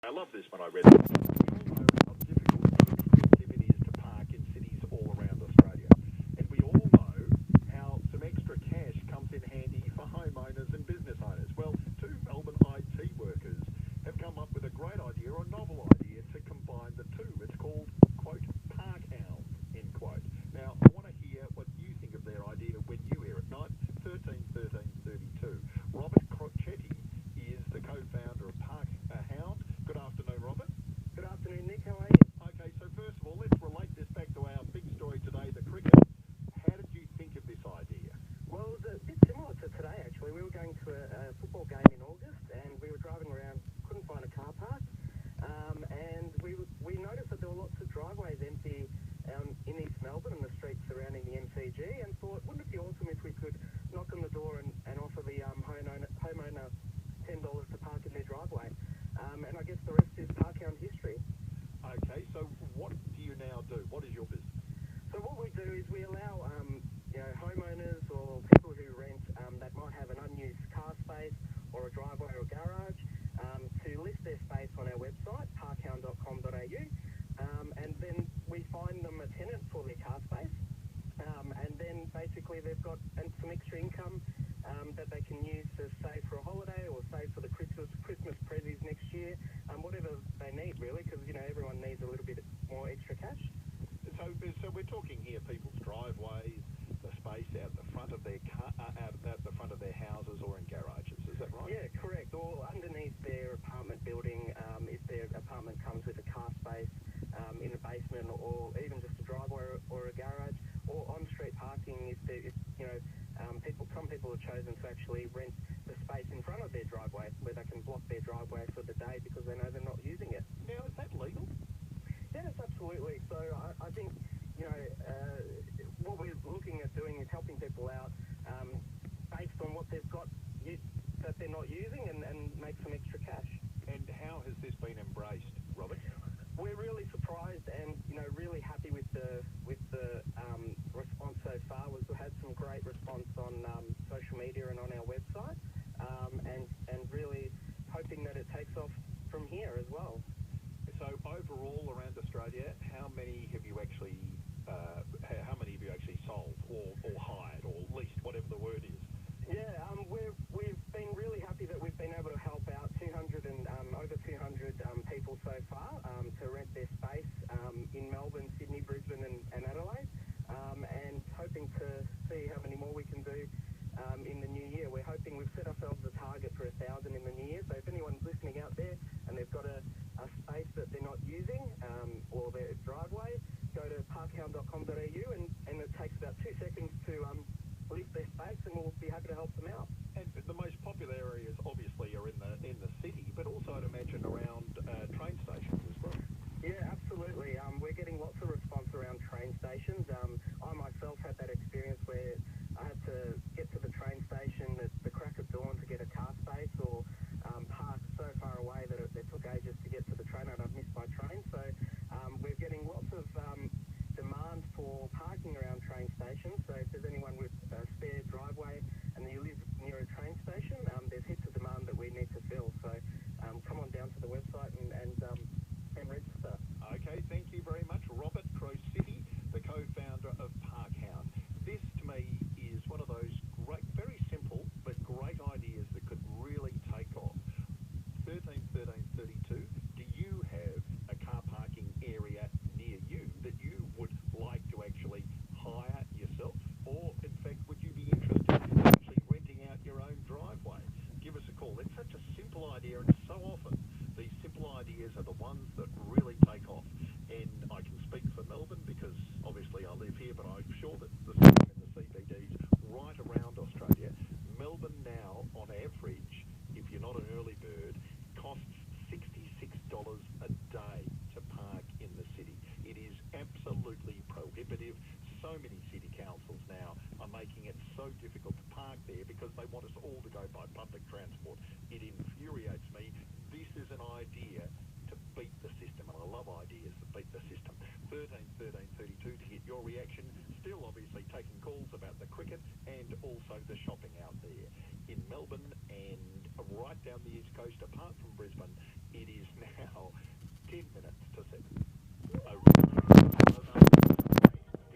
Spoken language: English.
I love this when I read it. We all know how difficult and expensive it is to park in cities all around Australia. And we all know how some extra cash comes in handy for homeowners and business owners. Well, two Melbourne IT workers have come up with a great idea, or a novel idea, to combine the two. It's called, quote, Parkhound, end quote. Now, I want to hear what you think of their idea when you hear it. 9 13 13 32. Robert Crocetti is the co-founder of Parkhound. Good afternoon, Robert. Good afternoon, Nick. How are you? Okay, so first of all, let's relate this back to our big story today, the cricket. How did you think of this idea? Well, it was a bit similar to today, actually. We were going to a football game in August, and we were driving around, couldn't find a car park, and we noticed that there were lots of driveways empty in East Melbourne and the streets surrounding the MCG, and thought, wouldn't it be awesome if we could knock on the door and offer the homeowner $10 to park in their driveway? And I guess the rest is Parkhound history. Okay, so what do you now do? What is your business? So what we do is we allow homeowners or people who rent that might have an unused car space or a driveway or a garage to list their space on our website, parkhound.com.au, and then we find them a tenant for their car space, and then basically they've got some extra income that they can use to save for a holiday or save for the Christmas prezzies next year, whatever they need really, because everyone needs a little bit more extra cash. So we're talking here people's driveways, the space out the front of their out the front of their houses or in garages. Is that right? Yeah, correct. Or underneath their apartment building, if their apartment comes with a car space in the basement, or even just a driveway or a garage, or on-street parking. Some people have chosen to actually rent the space in front of their driveway, where they can block their driveway for the day because they know they're not using it. Now, is that legal? Yes, absolutely. So I think what we're looking at doing is helping people out based on what they've got that they're not using, and make some extra cash. And how has this been embraced, Robert? We're really surprised and really happy with the response so far. We've had some great response on social media and on our website, and really hoping that it takes off from here as well. So overall around Australia, how many have you actually sold or hired or leased, whatever the word is? Yeah, we've been really happy that we've been able to help out over 200 people so far to rent their space in Melbourne, Sydney, Brisbane and Adelaide, and hoping to see how many more we can do in the new year. We're hoping, we've set ourselves a target for 1,000 in the new year, so if anyone's listening out there and they've got a space that they're not using or their driveway, go to parkhound.com.au and it takes about 2 seconds to list their space, and we'll be happy to help them out. And the most popular areas obviously are in the city, but also I'd imagine around train stations as well. Yeah, absolutely. We're getting lots of response around train stations. I myself had that experience where I had to get to the train station at the crack of dawn to get a car space, or park so far away that it took ages to get to the train and I'd missed my train. So we're getting lots of demand for parking around train stations. So if there's anyone with a spare driveway and you live near a train station, there's heaps of demand that we need to fill. So come on down to the website and register. Okay, thank you very much, Robert Crocetti, the co-founder of Parkhound. This, to me, is one of those great, very simple but great ideas that could really take off. 13 13 32. Do you have a car parking area near you that you would like to actually hire yourself, or in fact, would you be interested in actually renting out your own driveway? Give us a call. It's such a simple idea, and so often these simple ideas are the ones that really take off. And I can speak for Melbourne because obviously I live here, but I'm sure that the same in the CBDs right around Australia. Melbourne now, on average, if you're not an early bird, costs $66 a day to park in the city. It is absolutely prohibitive. So many city councils now are making it so difficult to park there because they want us all to go by public transport. It infuriates me. This is an idea to beat the system, and I love ideas that beat the system. 13 13 32 to get your reaction. Still obviously taking calls about the cricket and also the shop.